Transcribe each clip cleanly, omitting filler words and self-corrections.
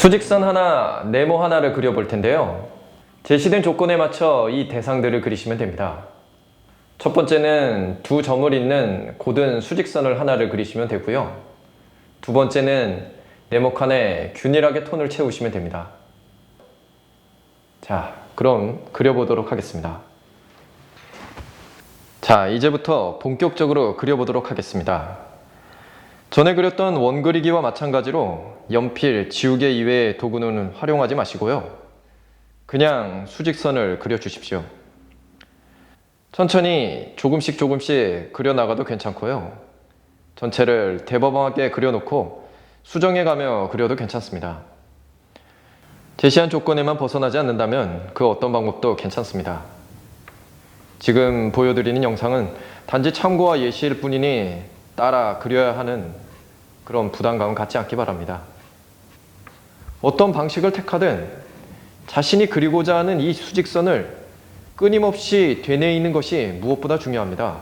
수직선 하나, 네모 하나를 그려볼 텐데요. 제시된 조건에 맞춰 이 대상들을 그리시면 됩니다. 첫 번째는 두 점을 잇는 고든 수직선을 하나를 그리시면 되고요. 두 번째는 네모칸에 균일하게 톤을 채우시면 됩니다. 자, 그럼 그려보도록 하겠습니다. 자, 이제부터 본격적으로 그려보도록 하겠습니다. 전에 그렸던 원그리기와 마찬가지로 연필, 지우개 이외의 도구는 활용하지 마시고요. 그냥 수직선을 그려주십시오. 천천히 조금씩 그려나가도 괜찮고요. 전체를 대범하게 그려놓고 수정해가며 그려도 괜찮습니다. 제시한 조건에만 벗어나지 않는다면 그 어떤 방법도 괜찮습니다. 지금 보여드리는 영상은 단지 참고와 예시일 뿐이니 따라 그려야 하는 그런 부담감은 갖지 않기 바랍니다. 어떤 방식을 택하든 자신이 그리고자 하는 이 수직선을 끊임없이 되뇌이는 것이 무엇보다 중요합니다.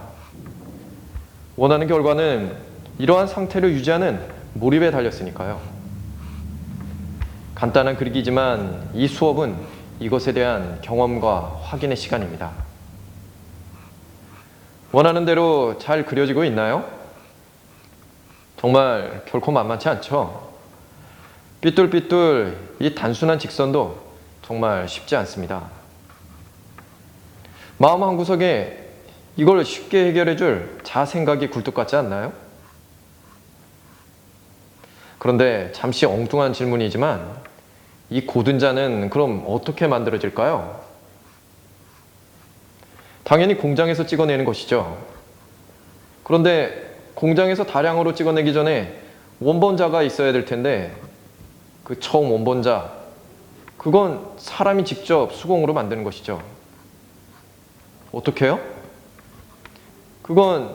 원하는 결과는 이러한 상태를 유지하는 몰입에 달렸으니까요. 간단한 그리기지만 이 수업은 이것에 대한 경험과 확인의 시간입니다. 원하는 대로 잘 그려지고 있나요? 정말 결코 만만치 않죠? 삐뚤삐뚤 이 단순한 직선도 정말 쉽지 않습니다. 마음 한구석에 이걸 쉽게 해결해줄 자생각이 굴뚝 같지 않나요? 그런데 잠시 엉뚱한 질문이지만 이 고든자는 그럼 어떻게 만들어질까요? 당연히 공장에서 찍어내는 것이죠. 그런데 공장에서 다량으로 찍어내기 전에 원본자가 있어야 될 텐데 그 처음 원본자, 그건 사람이 직접 수공으로 만드는 것이죠. 어떻게 해요? 그건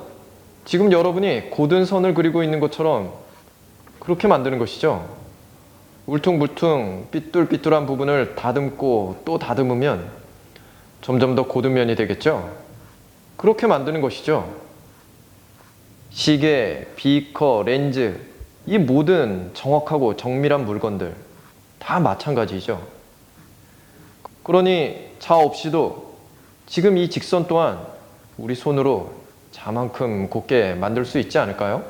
지금 여러분이 고든 선을 그리고 있는 것처럼 그렇게 만드는 것이죠. 울퉁불퉁 삐뚤삐뚤한 부분을 다듬고 또 다듬으면 점점 더 고든 면이 되겠죠. 그렇게 만드는 것이죠. 시계, 비커, 렌즈, 이 모든 정확하고 정밀한 물건들 다 마찬가지죠. 그러니 자 없이도 지금 이 직선 또한 우리 손으로 자만큼 곱게 만들 수 있지 않을까요?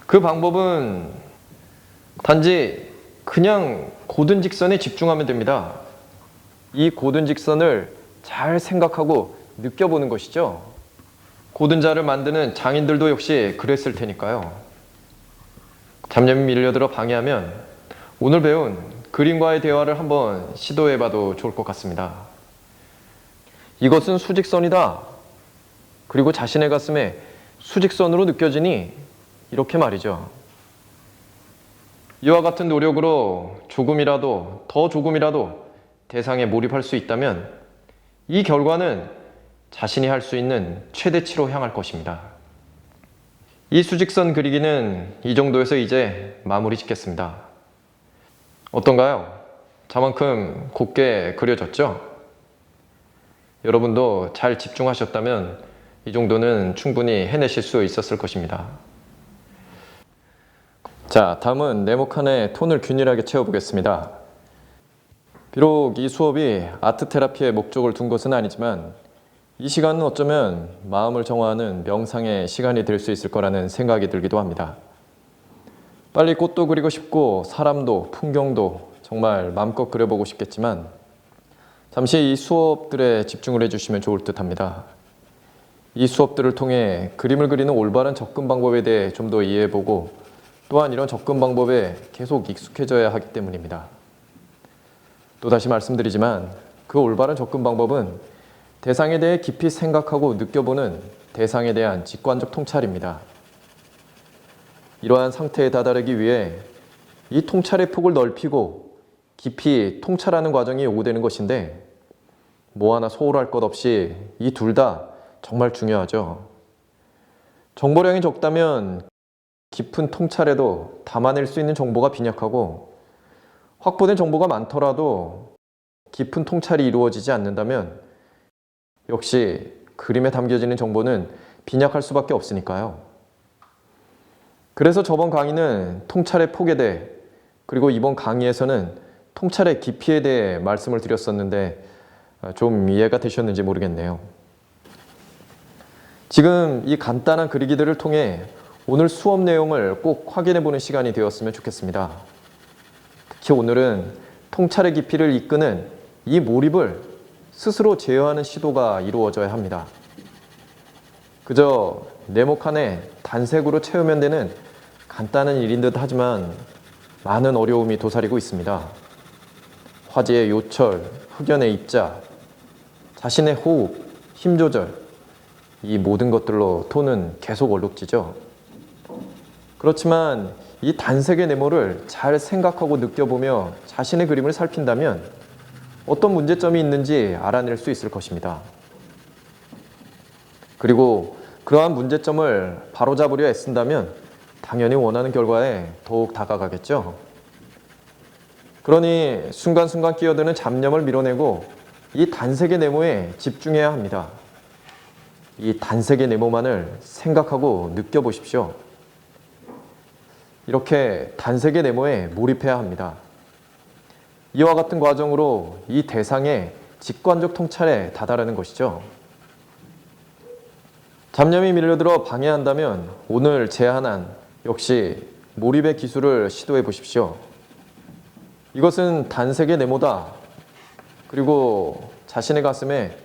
그 방법은 단지 그냥 고든 직선에 집중하면 됩니다. 이 고든 직선을 잘 생각하고 느껴보는 것이죠. 고든자를 만드는 장인들도 역시 그랬을 테니까요. 잡념이 밀려들어 방해하면 오늘 배운 그림과의 대화를 한번 시도해봐도 좋을 것 같습니다. 이것은 수직선이다. 그리고 자신의 가슴에 수직선으로 느껴지니 이렇게 말이죠. 이와 같은 노력으로 조금이라도, 더 조금이라도 대상에 몰입할 수 있다면 이 결과는 자신이 할 수 있는 최대치로 향할 것입니다. 이 수직선 그리기는 이 정도에서 이제 마무리 짓겠습니다. 어떤가요? 저만큼 곱게 그려졌죠? 여러분도 잘 집중하셨다면 이 정도는 충분히 해내실 수 있었을 것입니다. 자, 다음은 네모칸에 톤을 균일하게 채워보겠습니다. 비록 이 수업이 아트 테라피의 목적을 둔 것은 아니지만 이 시간은 어쩌면 마음을 정화하는 명상의 시간이 될 수 있을 거라는 생각이 들기도 합니다. 빨리 꽃도 그리고 싶고 사람도 풍경도 정말 마음껏 그려보고 싶겠지만 잠시 이 수업들에 집중을 해주시면 좋을 듯 합니다. 이 수업들을 통해 그림을 그리는 올바른 접근 방법에 대해 좀 더 이해해보고 또한 이런 접근 방법에 계속 익숙해져야 하기 때문입니다. 또다시 말씀드리지만 그 올바른 접근 방법은 대상에 대해 깊이 생각하고 느껴보는 대상에 대한 직관적 통찰입니다. 이러한 상태에 다다르기 위해 이 통찰의 폭을 넓히고 깊이 통찰하는 과정이 요구되는 것인데 뭐 하나 소홀할 것 없이 이 둘 다 정말 중요하죠. 정보량이 적다면 깊은 통찰에도 담아낼 수 있는 정보가 빈약하고 확보된 정보가 많더라도 깊은 통찰이 이루어지지 않는다면 역시 그림에 담겨지는 정보는 빈약할 수밖에 없으니까요. 그래서 저번 강의는 통찰의 폭에 대해 그리고 이번 강의에서는 통찰의 깊이에 대해 말씀을 드렸었는데 좀 이해가 되셨는지 모르겠네요. 지금 이 간단한 그리기들을 통해 오늘 수업 내용을 꼭 확인해 보는 시간이 되었으면 좋겠습니다. 특히 오늘은 통찰의 깊이를 이끄는 이 몰입을 스스로 제어하는 시도가 이루어져야 합니다. 그저 네모 칸에 단색으로 채우면 되는 간단한 일인 듯 하지만 많은 어려움이 도사리고 있습니다. 화제의 요철, 흑연의 입자, 자신의 호흡, 힘 조절, 이 모든 것들로 톤은 계속 얼룩지죠. 그렇지만 이 단색의 네모를 잘 생각하고 느껴보며 자신의 그림을 살핀다면 어떤 문제점이 있는지 알아낼 수 있을 것입니다. 그리고 그러한 문제점을 바로잡으려 애쓴다면 당연히 원하는 결과에 더욱 다가가겠죠. 그러니 순간순간 끼어드는 잡념을 밀어내고 이 단색의 네모에 집중해야 합니다. 이 단색의 네모만을 생각하고 느껴보십시오. 이렇게 단색의 네모에 몰입해야 합니다. 이와 같은 과정으로 이 대상의 직관적 통찰에 다다르는 것이죠. 잡념이 밀려들어 방해한다면 오늘 제안한 역시 몰입의 기술을 시도해 보십시오. 이것은 단색의 네모다. 그리고 자신의 가슴에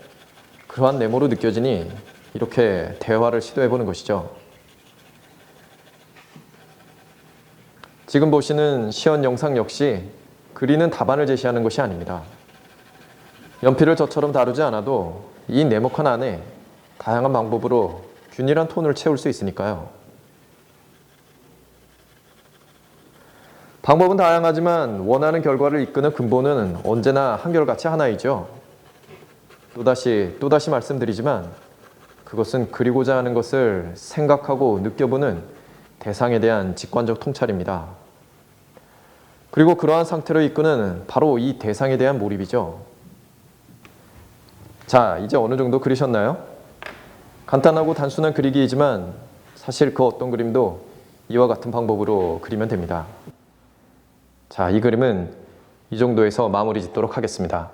그러한 네모로 느껴지니 이렇게 대화를 시도해 보는 것이죠. 지금 보시는 시연 영상 역시 그리는 답안을 제시하는 것이 아닙니다. 연필을 저처럼 다루지 않아도 이 네모 칸 안에 다양한 방법으로 균일한 톤을 채울 수 있으니까요. 방법은 다양하지만 원하는 결과를 이끄는 근본은 언제나 한결같이 하나이죠. 또다시 말씀드리지만 그것은 그리고자 하는 것을 생각하고 느껴보는 대상에 대한 직관적 통찰입니다. 그리고 그러한 상태로 이끄는 바로 이 대상에 대한 몰입이죠. 자, 이제 어느 정도 그리셨나요? 간단하고 단순한 그리기이지만 사실 그 어떤 그림도 이와 같은 방법으로 그리면 됩니다. 자, 이 그림은 이 정도에서 마무리 짓도록 하겠습니다.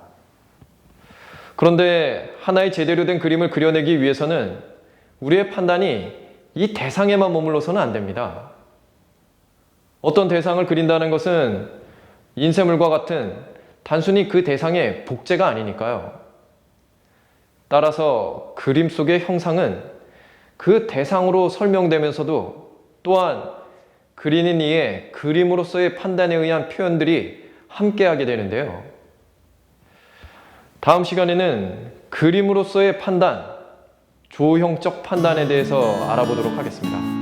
그런데 하나의 제대로 된 그림을 그려내기 위해서는 우리의 판단이 이 대상에만 머물러서는 안 됩니다. 어떤 대상을 그린다는 것은 인쇄물과 같은 단순히 그 대상의 복제가 아니니까요. 따라서 그림 속의 형상은 그 대상으로 설명되면서도 또한 그리는 이의 그림으로서의 판단에 의한 표현들이 함께하게 되는데요. 다음 시간에는 그림으로서의 판단, 조형적 판단에 대해서 알아보도록 하겠습니다.